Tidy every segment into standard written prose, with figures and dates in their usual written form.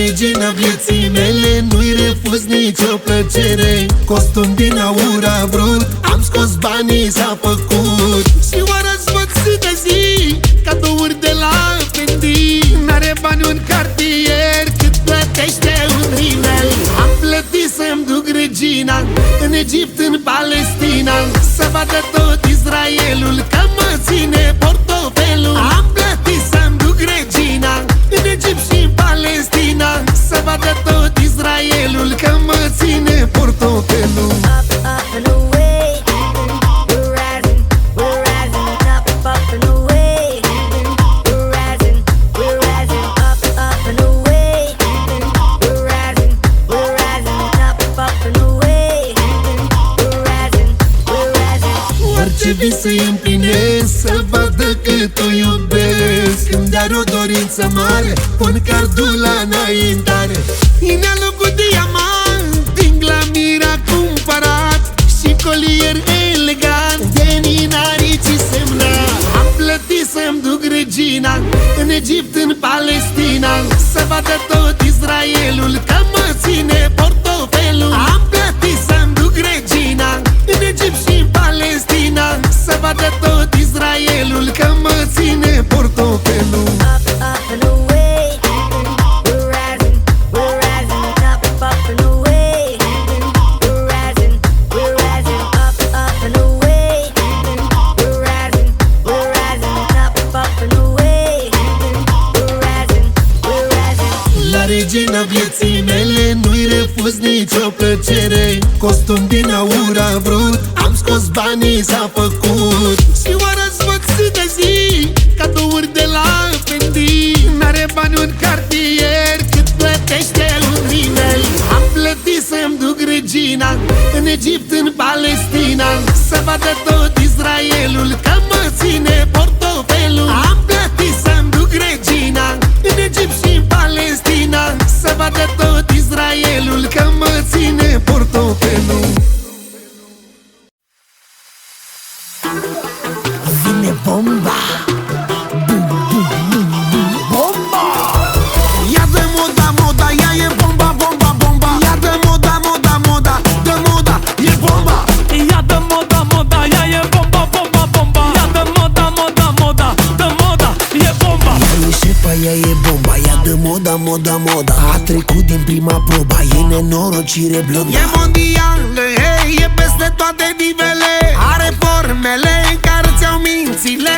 regina vieții mele nu-i refuz nicio plăcere. Costum din aur a vrut, am scos banii, s-a făcut. Și oară-ți văd zi de zi, cadouri de la Fendi. N-are bani un cartier cât plătește un rimel. Am plătit să-mi duc regina în Egipt, în Palestina, să vadă tot Israelul că mă ține portofelul. Am plătit să-mi duc regina în Egipt și în Palestina, să vadă tot Israelul că mă ține portofelul. Ce vis să-i împlinesc, să vadă cât o iubesc. Când are o dorință mare, pun cardul la înaintare. Inelul cu diamant, din Glamira cumpărat, și colier elegant, de ninarici semnat. Am plătit să-mi duc regina în Egipt, în Palestina, să vadă tot Israelul că mă ține portofelul. Am plătit să-mi duc regina în Egipt și în Palestina, să vadă tot Israelul că mă ține portofelul. La regina vieții mele nu-i refuz nicio plăcere. Costum din aur a vrut, am scos banii, s-a făcut. Și oară-ți văd zi de zi, cadouri de la Fendi. N-are bani un cartier cât plătește un rimel. Am plătit să-mi duc regina în Egipt, în Palestina, să vadă tot Israelul că mă ține portofelul. Am plătit să-mi duc regina în Egipt și în Palestina, să vadă tot Israelul că mă ține portofelul. Vine bomba! Bum, bum, bum, bum, bomba! Ia de moda, moda, ea e bomba, bomba, bomba. Ia de moda, moda, moda, de moda, e bomba. Ia de moda, moda, ea e bomba, bomba, bomba. Ia de moda, moda, moda, de moda, e bomba. Ea e șefa, ea e bomba, ea de moda, moda, moda. A trecut din prima proba, e nenorocire blondă. E mondială, hey, e peste toate nivele. Are formele care ți-au mințile.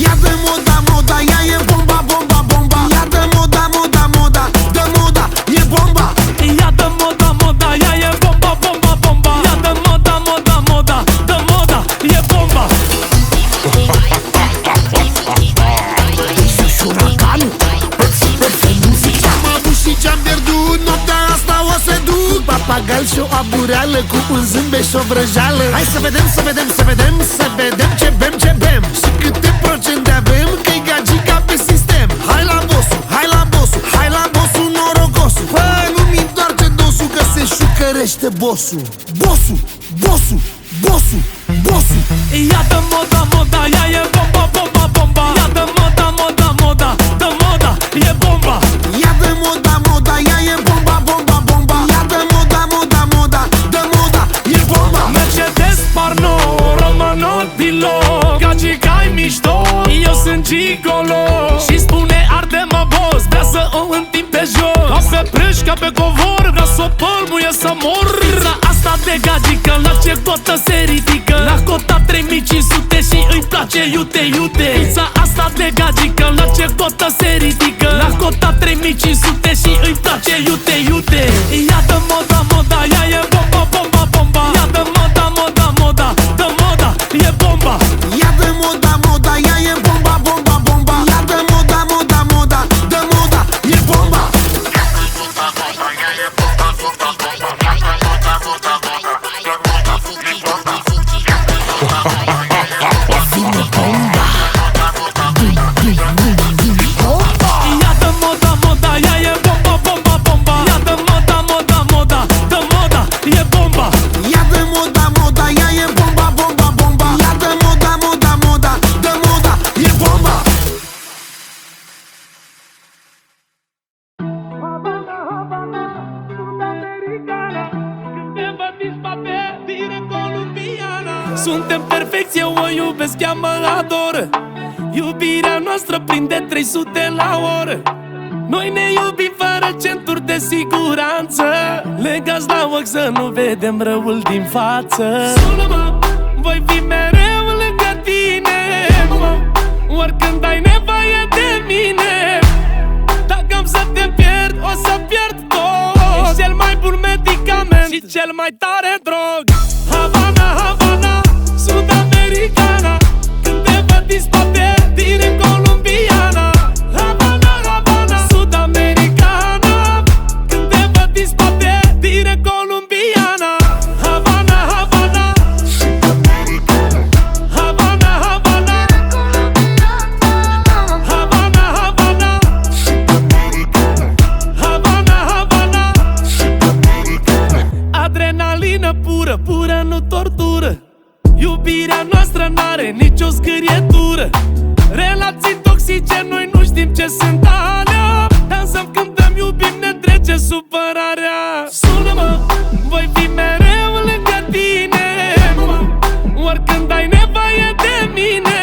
Ia de moda, moda, ea e bomba, bomba, bomba. Ia de moda, moda, moda, de moda, e bomba. Ia de moda, moda, ea e bomba, bomba, bomba. Ia de moda, moda, moda, de moda, e bomba. Ești șuragan? Ce-am avut și ce-am pierdut, noaptea asta o să duc. Papagal și o abureală cu un zâmbet și o vrăjeală. Hai să vedem, să vedem, să vedem, să vedem ce bem, ce bem. Și câte procente avem, că-i gagica pe sistem. Hai la bossu, hai la bossu, hai la bossu norocosul. Bă, nu-mi întoarce dosul că se șucărește bossul. Bossu, bossu, bossu, bossu. Ia de moda, moda, ea e bomba, bomba, bomba. Ia de moda, moda, moda, de moda, e bomba. Ia de moda, moda, ea e bomba, bomba, bomba. Ia de moda, moda, moda, de moda, e bomba. Mercedes, Parno, Romano, pilot. Gagica-i mișto, eu sunt gigolo. Și spune arde-mă boss, vrea să o întind pe jos. Ca pe prâș, ca pe covor, vrea să o pălmuie să mor. Pizza asta de gagică, la ce cotă se ridică? La cota 3500 și îi place iute, iute. Pizza asta de gagică, la ce cotă se ridică? La cota 3500 și îi place iute, iute. Ia de moda, moda, ea e bomba, bomba, bomba. Ia de moda, moda, moda, de moda, e bomba. Ia de moda, moda, ea e bomba, bomba, bomba. Ia de moda, moda, moda, de moda, e bomba. Vine bomba! Ia de moda, moda, ea e bomba, bomba, bomba. Ia de spate, direct columbiana. Suntem perfecți, eu o iubesc, ea mă adoră. Iubirea noastră prinde 300 la oră. Noi ne iubim fără centuri de siguranță, legați la ochi să nu vedem răul din față. Sună-mă, voi fi mereu lângă tine, mă, oricând ai nevoie de mine. Dacă am să te pierd, o să pierd tot. Ești cel mai bun medicament și cel mai tare drog. Havana, Havana, Sud-Americana, când te văd din spate, direct columbiana. Havana, Havana, Sud-Americana, când te văd din spate, direct columbiana. Havana, Havana, Havana, Havana, Havana, Havana, Havana, Havana. Adrenalină pură, pură, nu tortură. Iubirea noastră n-are nicio scârietură. Relații toxice, noi nu știm ce sunt alea. Dansăm, cântăm, iubim, ne trece supărarea. Sună-mă, voi fi mereu lângă tine, mă, oricând ai nevoie de mine.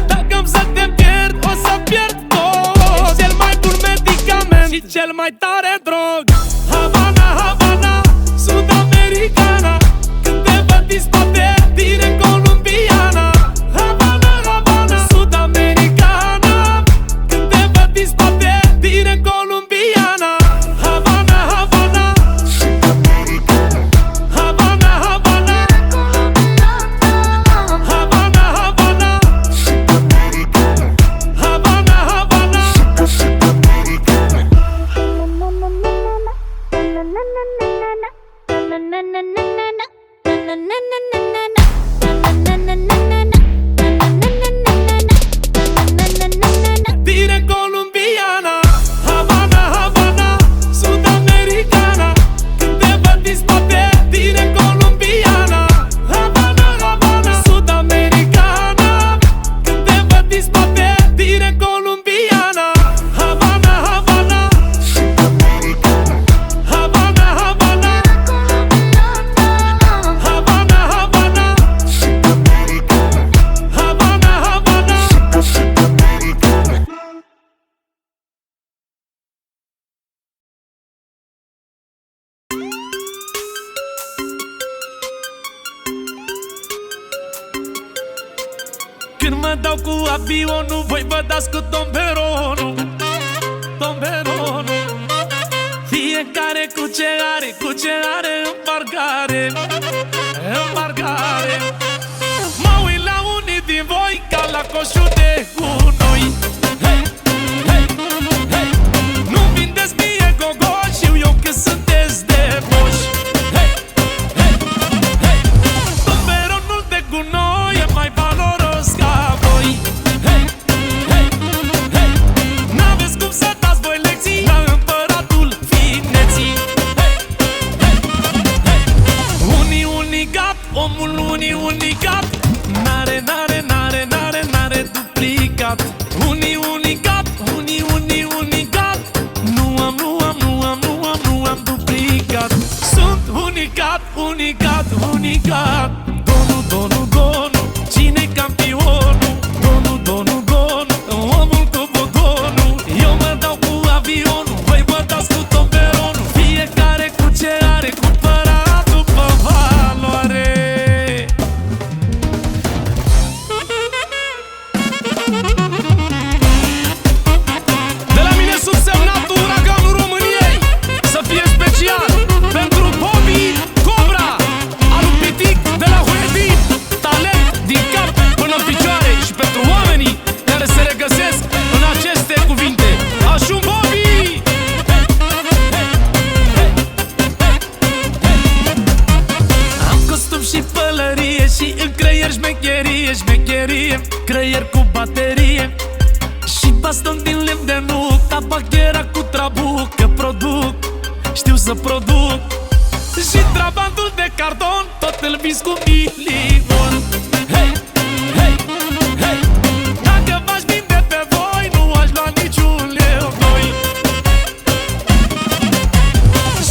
Dacă am să te pierd, o să pierd tot. Ești cel mai bun medicament și cel mai tare drog. Havana, Havana, Sud-Americana, când te văd din spate, direct columbiana. Havana, Havana, Sud-Americana, când te văd din spate, direct columbiana. Havana, Havana, Havana, Havana, Havana, Havana, Havana, Havana. Direct columbiana. Havana, Havana, Sud-Americana, când te văd din spate, direct columbiana. Havana, Havana, Sud-Americana, când te văd din spate, direct columbiana. Havana, Havana, Havana, Havana, Havana, Havana, Havana, Havana. Când mă dau cu avionul, voi vă dați cu tomberonul, tomberonul. Fiecare cu ce are în parcare, în parcare. Mă uit la unii din voi ca la coșul de gunoi. Hei, hei, hei, nu-mi vindeți mie gogol, știu eu că sunteți de boși. Hei, hei, hei, tomberonul de gunoi e mai valoros ca voi. Hei, hei, hei, n-aveți cum să dați voi lecții la împăratul fineții. Hei, hei, hei, unii unicat, omul unii unicat, n-are, n-are, n-are, n-are, n-are duplicat. Unii unicat, unii unicat, nu am, nu am, nu am, nu am, nu am duplicat. Sunt unicat, unicat, unicat. Donu, donu, donu, cine-i campionul? Donu, donu, donu, omul cu botonul. Eu mă dau cu avionul, voi vă dați cu tomberonul. Fiecare cu ce are, cumpărat după valoare. De la mine subsemnatul uraganul României, să fie special pentru Bobby Cobra, alu Pitic de la Huedi, talent din cap până în picioare. Și pentru oamenii care se regăsesc în aceste cuvinte, Ajun Bobby! Am costum și pălărie și în creier șmecherie, șmecherie. Creier cu baterie și baston din lemn de nuc, tabachera cu trabuc, că produc, știu să produc. Și trabantul de carton, tot îl vis cu milion. Hei, hei, hei, dacă v-aș vinde pe voi, nu aș lua niciun leu doi.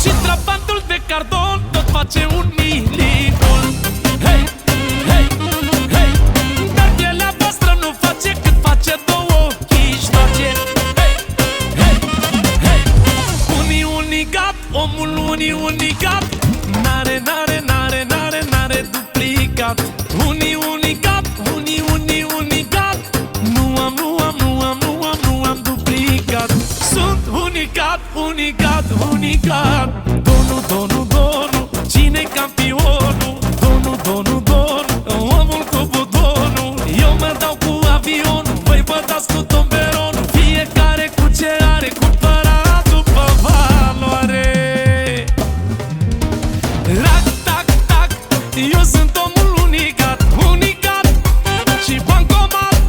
Și trabantul de carton, tot face un unicat. Donu, donu, donu, cine-i campionul? Donu, donu, donu, omul cu butonul. Eu mă dau cu avionul, voi vă dați cu tomberonul. Fiecare cu ce are, cumpărat după valoare. Rac, tac, tac, eu sunt omul unicat, unicat și bancomat.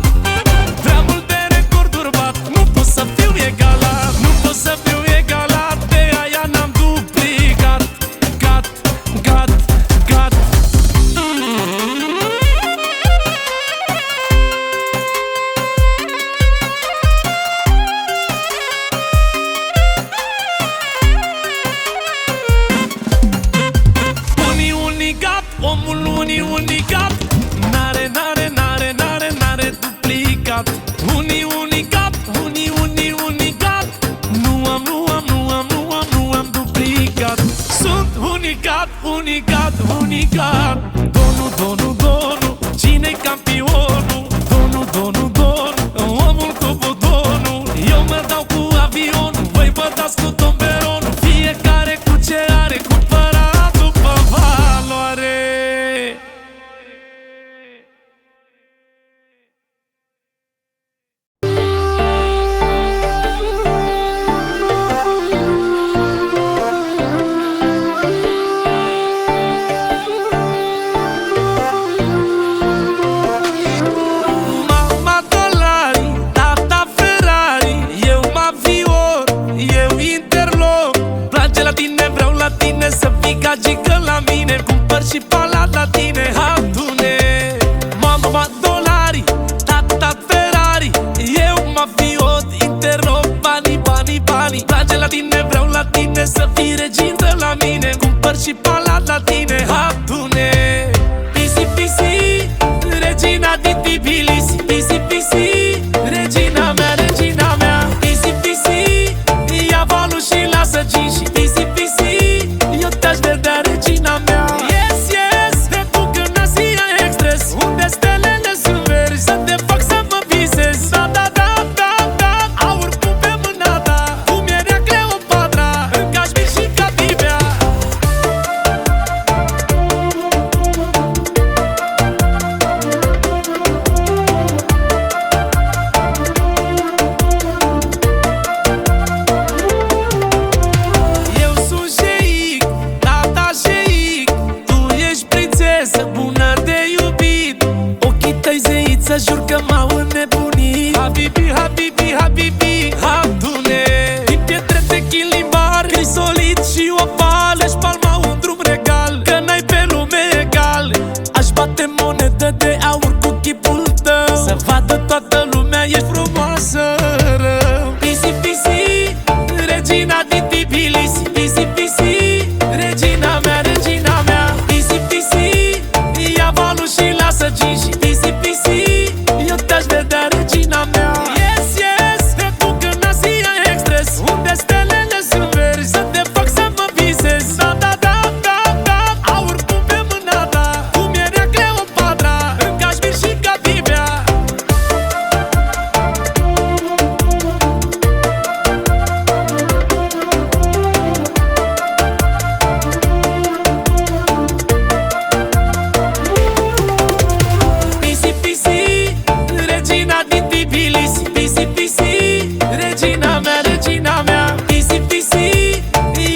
Prea multe recorduri bat, nu pot să fiu egalat, nu pot să fiu egalat, de aia n-am duplicat. Gat, gat, gat. Unicat, omul unicat. N-are, n-are, n-are, n-are, n-are duplicat. Unicat, unicat. Nu am, nu am, nu am, nu am, nu am duplicat. Sunt unicat, unicat, unicat. Donu, donu, donu, cine-i campionul? Donu, donu, donu, omul cu butonul. Eu mă dau cu avionul, voi vă dați cu tomberonul. Fiecare cu ce are, cumpărat după valoare. Mama dolari, tata Ferrari, eu mafior, eu interloc. Place la tine, vreau la tine, să fii gagică la mine. Cumpăr și palat la tine, adune. Mama dolari, tata Ferrari, eu mafiot, interloc. Banii, banii, banii. Place la tine, vreau la tine, să fii regintă la mine. Cumpăr și palat la tine, adune. Pisi, pisi, regina din Tbilisi. Pisi, pisi, regina mea, regina mea. Pisi, pisi, ia valul și lasă ginși. Pisi, pisi, eu te-aș vedea, regina mea. Yes, yes, te duc în Asia Express, unde stelele sunt verzi, să te fac să mă visezi. Da, da, da, da, da, aur pun pe mâna ta, cum era Cleopatra, în Cașmir și Catibea. Eu sunt șeic, tata șeic, tu ești prințesă bună de iubit. Ochii tăi zeiță, jur că m-au înnebunit. Habibi, habibi, habibi, adune. Din pietre de chilibar, crisolit și opal. Aș palma un drum regal, că n-ai pe lume egal. Aș bate monedă de aur cu chipul tău, să vadă toată lumea, ești frumoasă rău. Pisi, pisi, regina din Tbilisi. Pisi, pisi, regina mea, regina mea. Pisi, pisi, ia valul și lasă ginși. Pisi, pisi, eu te-aș vedea, regina mea. Yes, yes, te duc în Asia Express, unde stelele sunt verzi, să te fac să mă visezi. Da, da, da, da, da, aur pun pe mâna ta, cum era Cleopatra, în Cașmir și Catibea. Pisi, pisi, regina din Tbilisi. Pisi, pisi, regina mea, regina mea. Pisi, pisi,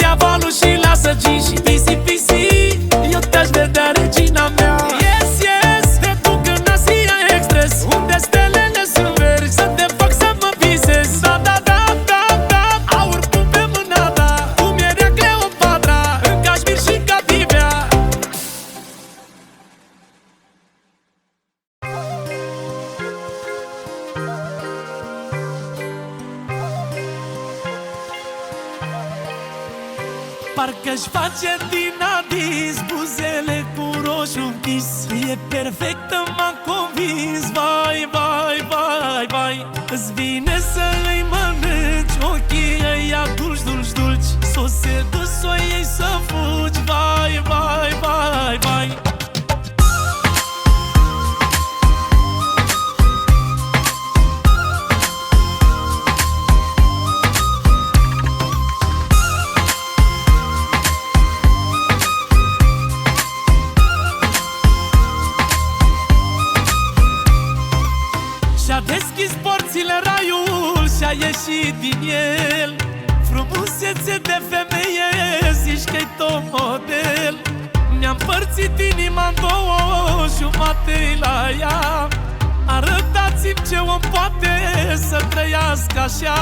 ia valul și lasă ginși. Pisi, pisi, eu te-aș vedea, regina mea. Yes, yes, te duc în Asia Express, unde stelele sunt verzi, să te fac să mă visezi. Da, da, da, da, da, aur pun pe mâna ta, cum era Cleopatra, în Cașmir și Catibea. Parcă-și face din adis buzele cu roșu închis. E perfectă, m-a convins. Vai, vai, vai, vai. Îți vine să îi mănânci ochii ăia dulci, dulci, dulci. S-o sedus, s-o iei să fugi. Vai, vai, vai, vai. ți-a ieșit din el. Frumusețe de femeie, zici că-i tot model. Mi-a împărțit inima în două, jumate la ea. Arătați-mi ce om poate să trăiască așa.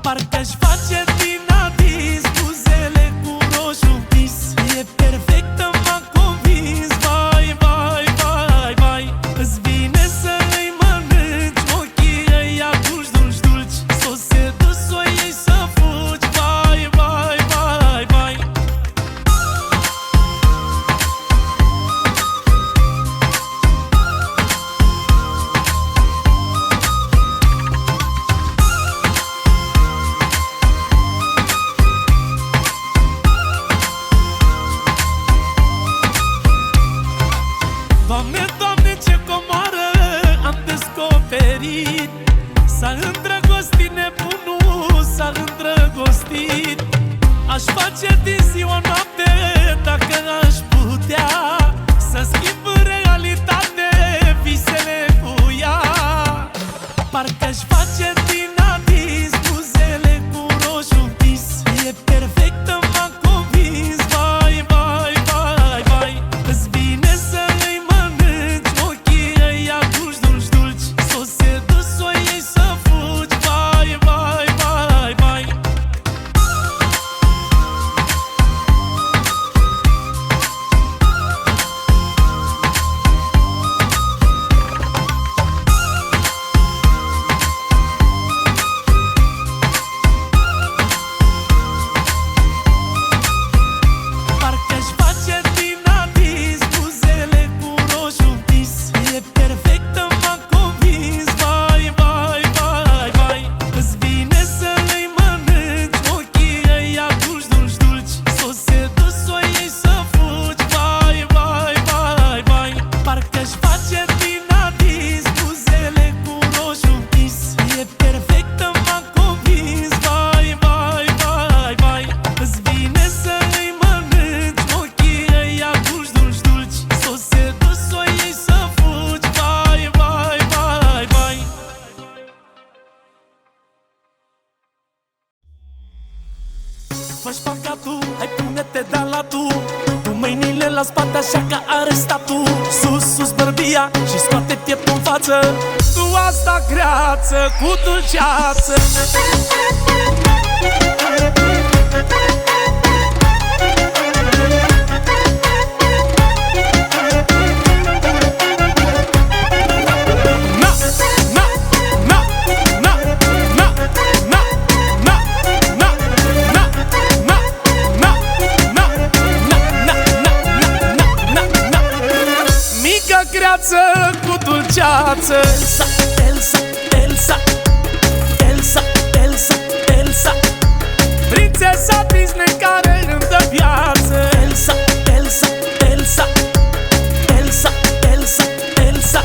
Parcă-și face din adis buzele cu roșu vis. E perfectă, m-a convins. Vai, vai, vai, vai. Îți vine să îi mănânci ochii ăia dulci, dulci, dulci. S-o sedus, o iei să fugi. Vai, vai, vai, vai. Doamne, Doamne, ce comoară am descoperit. S-a îndrăgostit nebunul, s-a îndrăgostit. Aș face din zi o noapte dacă aș putea să schimb în realitate visele cu ea. Parcă-și face din adis buzele cu roșu vis. E perfectă, m-a convins. Vai, vai, vai, vai. Îți vine să îi mănânci ochii ăia dulci, dulci, dulci. S-o sedus, o iei să fugi. Vai, vai, vai, vai. Parcă-și face din adis buzele cu roșu vis. E perfectă, m-a convins. Vai, vai, vai, vai. Îți vine să îi mănânci ochii ăia dulci, dulci, dulci. S-o sedus, o iei să fugi. Vai, vai, vai, vai. Parcă-și face din adis buzele cu roșu vis. E perfectă, m-a convins. Vai, vai, vai, vai. Îți vine să îi mănânci ochii ăia dulci, dulci, dulci. S-o sedus, o iei să fugi. Vai, vai, vai, vai. Fă-și păcatul, hai pune-te de la tu, cu mâinile la spate așa ca arestatul. Sus, sus bărbia și scoate pieptul în față. Tu asta greață cu dulceață. Na, na, na, na, na, na, na, na, na, na, na, na, na, na, na, na. Mică greață cu dulceață. Elsa, Elsa, Elsa, Elsa, Elsa, Elsa. Prințesa Disney care îmi dă viață. Elsa, Elsa, Elsa, Elsa, Elsa, Elsa.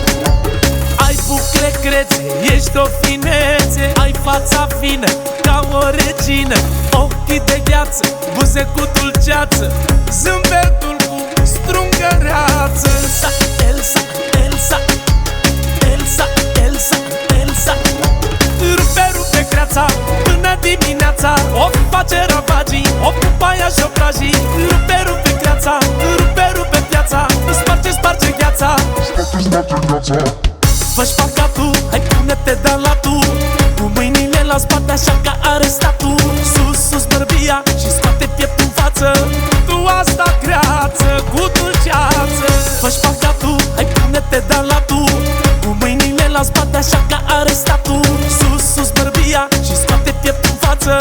Ai bucle crețe, ești o finețe. Ai fața fină ca o regină. Ochii de gheață, buze cu dulceață. Zâmbetul cu strungăreață. Elsa, Elsa, Elsa, Elsa, Elsa, Elsa. Rupe, rupe creața până dimineața. O face ravagii, o pupaia și obrajii. Rupe, rupe creața, rupe, rupe piața. Sparge, sparge gheața. Fă-și păcatul, hai pune-te de la tu, cu mâinile la spate așa ca arestatul. Sus, sus bărbia și scoate pieptul în față. Tu asta greață cu dulceață. Fă-și păcatul, hai pune-te de la tu, cu mâinile la spate așa ca arestatul. Sus, sus bărbia și scoate pieptul în față.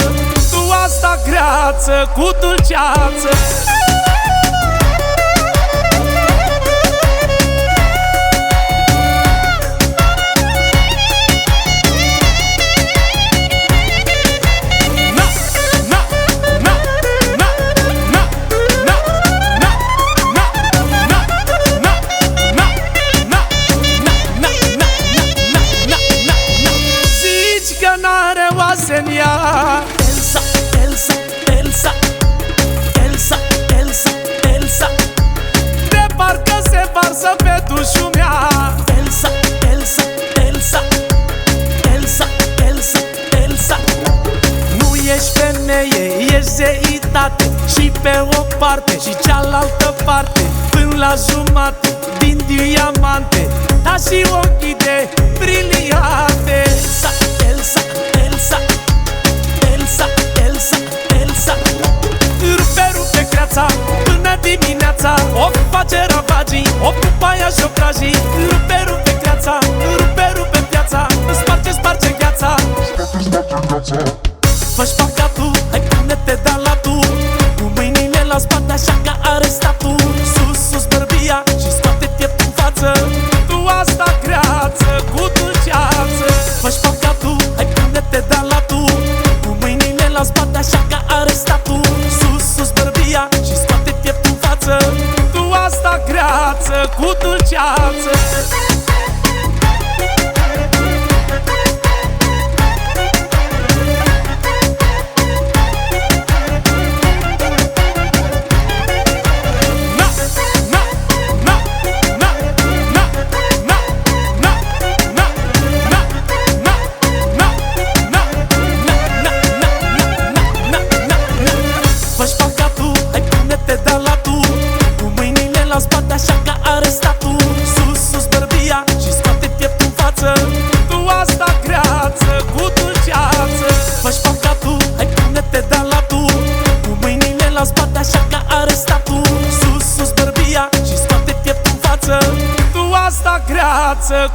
Tu asta greață cu dulceață. Elsa, Elsa, Elsa, Elsa, Elsa, Elsa. De parcă se varsă pe dușul mea. Elsa, Elsa, Elsa, Elsa, Elsa, jumătate și pe o parte și cealaltă parte, până la jumate din diamante, dar și ochii de briliante. Elsa, Elsa, Elsa, Elsa, Elsa, Elsa. Rupe, rupe creața până dimineața, o face ravagii, o pupaia și obrajii. Rupe, rupe creața, rupe, rupe piața, sparge, sparge gheața. Fă-și packatul, hai pune-te de la tu, cu mâinile la spate așa ca arestatul. Sus, sus bărbia și scoate pieptul în față, tu asta creață cu dulceață. Fă-și packatul, hai pune-te de la tu, cu mâinile la spate așa ca arestatul. Sus, sus bărbia și scoate pieptul în față, tu asta creață cu dulceață.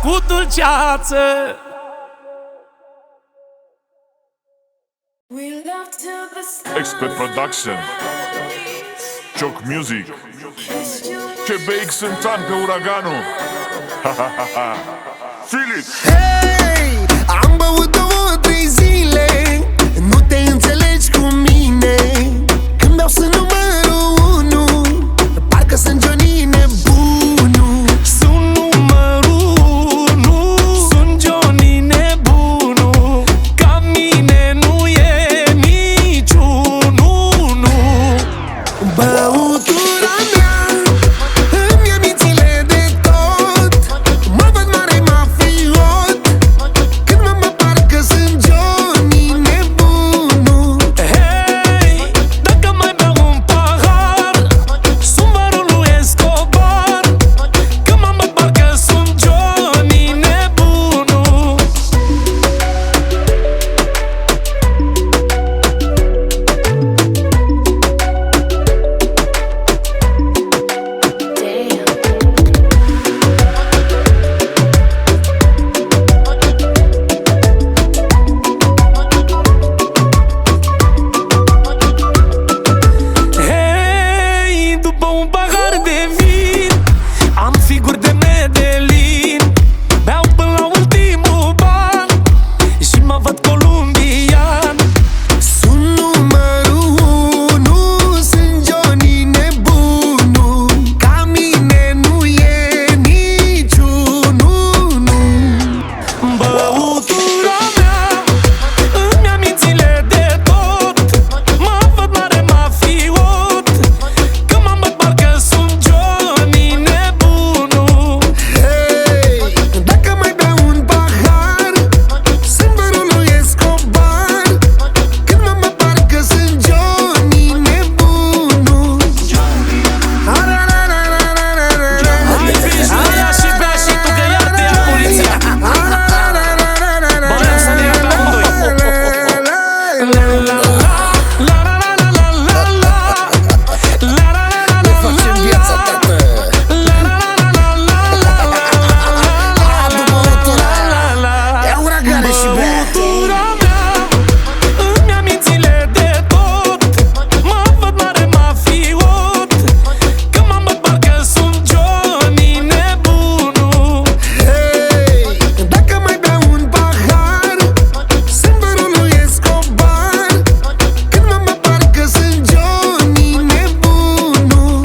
Cu dulceață. Expert Production, Cioc Music, CBX sunt an pe uraganul. Feel it! Hey, am băut 2-3 zile, nu te înțelegi cu mine. Când beau sunt numărul 1, parcă sunt Johnny nebunul. Sunt numărul 1, sunt Johnny nebunul. Ca mine nu e niciunul, nu. Băutura mea îmi ia mințile de tot, mă văd mare mafiot, când mă parcă sunt Johnny nebunul. Hei, dacă mai beau un pahar, sunt vărul lui Escobar. Când mă parcă sunt Johnny nebunul. Hei, după un pahar de vin am figuri de Medellin. Beau până la ultimul ban și mă văd columbian. Sunt numărul 1, sunt Johnny nebunul. Ca mine nu e niciunul, nu. Băutura mea îmi ia mințile de tot, mă văd mare mafiot. Când mă văd parcă sunt Johnny nebunul. Hei, dacă mai beau un pahar, sunt vărul lui Escobar. Când mă parcă sunt Johnny nebunul. Hai fiș, ia și bea și tu că iar te ia poliția. Băiem să ne ia pe amândoi. Ne facem viața, tată. Adu băutura aia. Ia uragane și bea. Băutura mea îmi ia mințile de tot, mă văd mare mafiot. Când mă văd parcă sunt Johnny nebunul. Hei, dacă mai beau un pahar, sunt vărul lui Escobar. Când mă parcă sunt Johnny nebunul.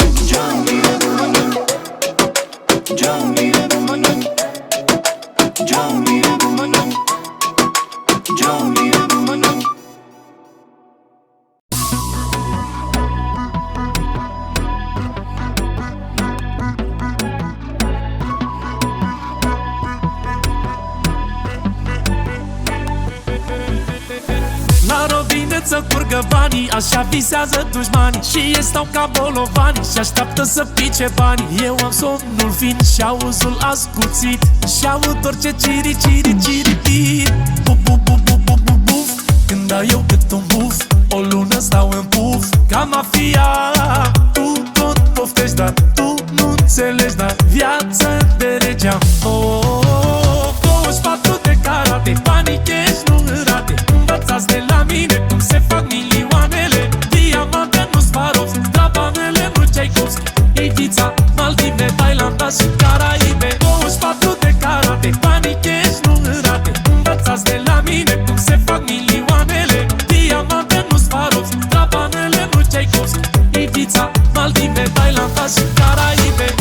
N-ar o bine vine să curgă banii, așa visează dușmanii și ei stau ca bolovani și așteaptă să pice banii. Eu am somnul fin și auzul ascuțit și aud orice ciri, ciri, ciri, ciri. Buf, buf, buf, buf, buf, buf, buf. Când dau eu cât un buf, o lună stau în puf ca mafia. Tu tot poftești, dar tu nu înțelegi, dar viața de regeam. 24 de carate, banii cash nu rate. Învățați de la mine cum se fac milioanele. Diamante, nu Swarovski, Trabanele, nu Tchaikovsky, Ibiza, Maldive, Thailanda și Caraibe. 24 de carate, banii cash nu rate. Învățați de la mine cum se fac milioanele. Diamante, nu Swarovski, Trabanele, nu Tchaikovsky, Ibiza, Maldive, Thailanda și Caraibe.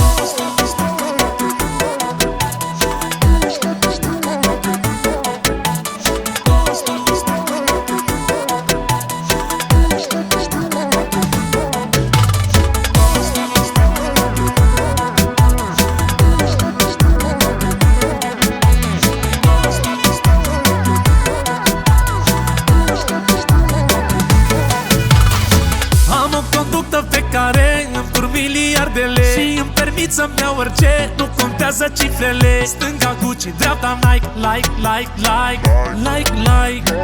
Miliardele și îmi permit să-mi iau orice, nu contează cifrele. Stânga Gucci, dreapta Nike, like, like, like, like, like.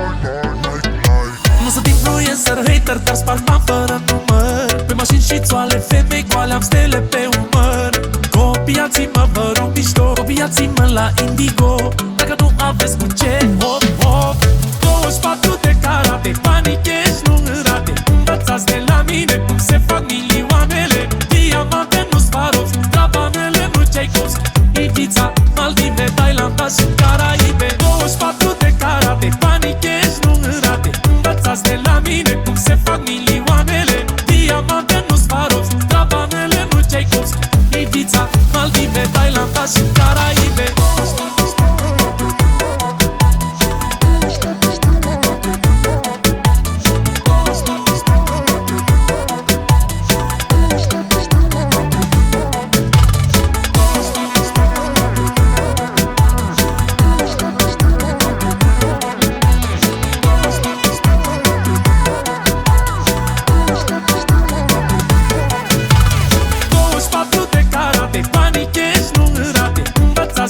Nu sunt influencer, hater, dar sparg bani fără număr. Pe mașini și țoale, femei goale, am stele pe umăr. Copiați-mă, vă rog mișto, copiați-mă la Indigo. Dacă nu aveți cu ce, hop, hop. 24 de carate, banii cash nu rate. Învățați de la mine cum se fac milioanele. Diamante, nu Swarovski, Trabanele, nu Tchaikovsky, Ibiza, Maldive, Thailanda și Caraibe. 24 de carate, banii cash nu rate. Învățați de la mine cum se fac milioanele. Diamante, nu Swarovski, Trabanele, nu Tchaikovsky, Ibiza, Maldive, Thailanda și Caraibe.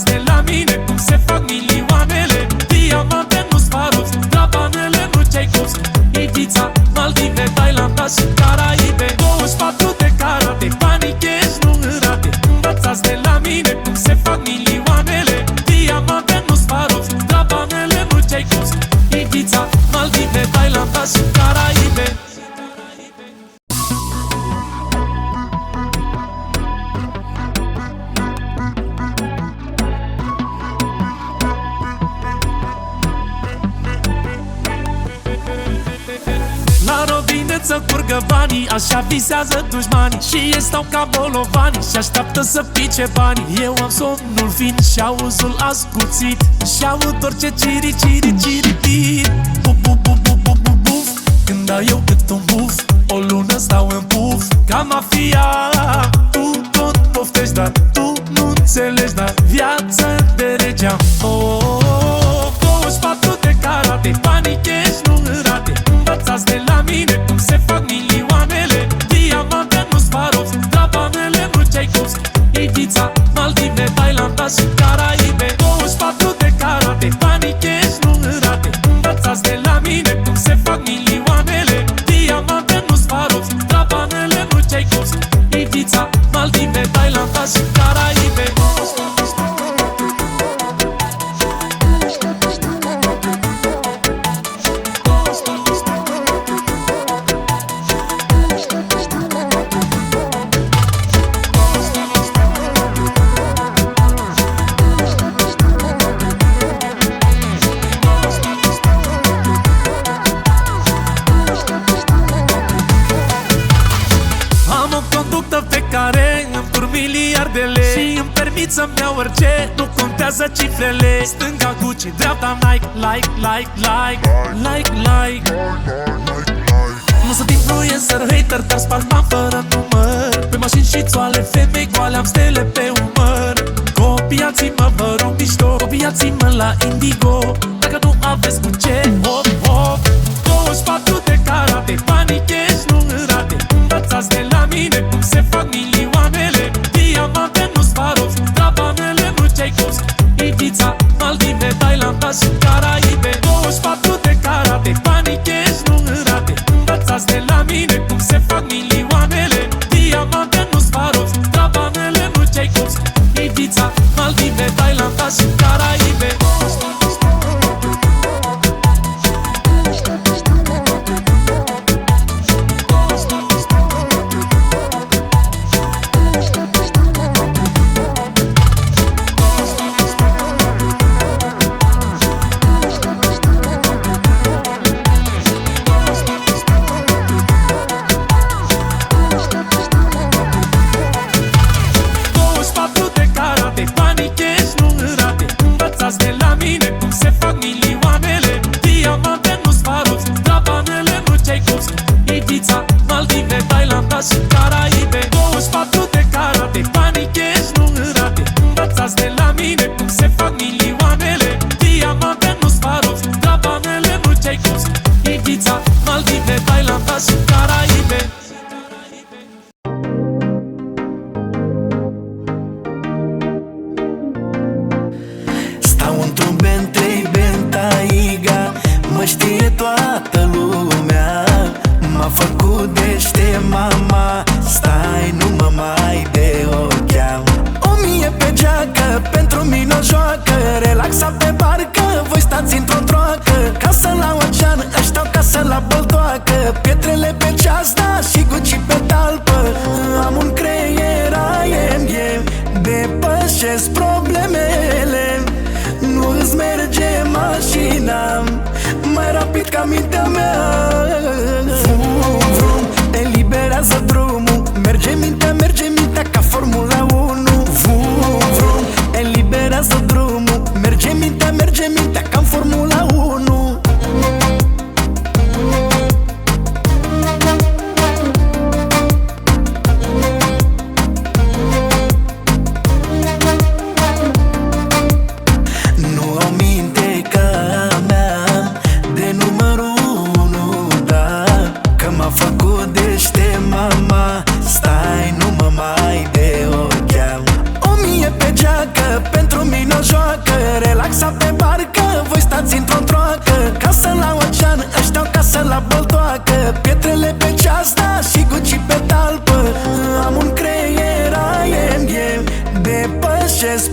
De la mine cum se fac milioanele. Diamante, nu Swarovski, Trabanele, nu Tchaikovsky, Ibiza, Maldive, Thailanda și Caraibe. 24 de carate, banii cash nu rate. Învățați de la mine cum se fac milioanele. Diamante, nu Swarovski, Trabanele, nu Tchaikovsky, Ibiza, Maldive, Thailanda și Caraibe. Să curgă banii, așa visează dușmanii și ei stau ca bolovani și așteaptă să pice banii. Eu am somnul fin și auzul ascuțit și aud orice ciri, ciri, ciri, ciri. Buf, buf, buf, buf, buf, buf, buf. Când dau eu cât un buf, o lună stau în puf ca mafia. Tu tot poftești, dar tu nu înțelegi, dar viața de regeam. 24 de carate, banii cash nu rate. Învățați de la mine cum se fac milioanele. Diamante, nu Swarovski, Trabanele, nu Tchaikovsky, Ibiza, Maldive, Thailanda și Caraibe. 24 de carate, banii cash nu rate. Învățați de la mine cum se fac milioanele. Diamante, nu Swarovski, Trabanele, nu Tchaikovsky, Ibiza, Maldive, Thailanda și Caraibe. Miliardele și îmi permit să-mi iau orice, nu contează cifrele. Stânga Gucci, dreapta Nike, like, like, like, like, like. Nu sunt influencer, hater, dar sparg bani fără număr. Pe mașini și țoale, femei goale, am stele pe umăr. Copiați-mă, vă rog mișto, copiați-mă la Indigo. Dacă nu aveți cu ce, hop, hop. 24 de Aflați de la mine cum se fac milioanele. Diamante nu Swarovski, Gabanele nu Tchaikovsky. Ibiza, Maldive, Thailanda și Caraibe. Stau într-un Bentley Bentayga, mă știe toată lumea. M-a făcut deștept mama, stai nu mă mai de ocheam. 1000 pe geacă, pentru mine o joacă, relaxa pe barcă, voi stați într-o troacă. Casă la ocean, ăștia o casă la băltoacă, pietrele pe ceasta și Gucci pe talpă. Am un creier AMG, depășesc problemele. Nu îți merge mașina mai rapid ca mintea mea. Vrum, vrum, eliberează drumul, merge mintea ca Formula 1. Vrum, vrum, eliberează drumul, merge mintea ca Formula 1. Nu au minte ca mea, de numărul 1, da, că m-a făcut deștept mama, stai nu mă mai de ocheam. 1000 pe geacă, pentru mine o joacă, relaxa pe barcă, voi stați într-o troacă. Casă la ocean, ăștia o casă la băltoacă, pietrele pe ceasta și Gucci pe talpă. Am un creier AMG, depășesc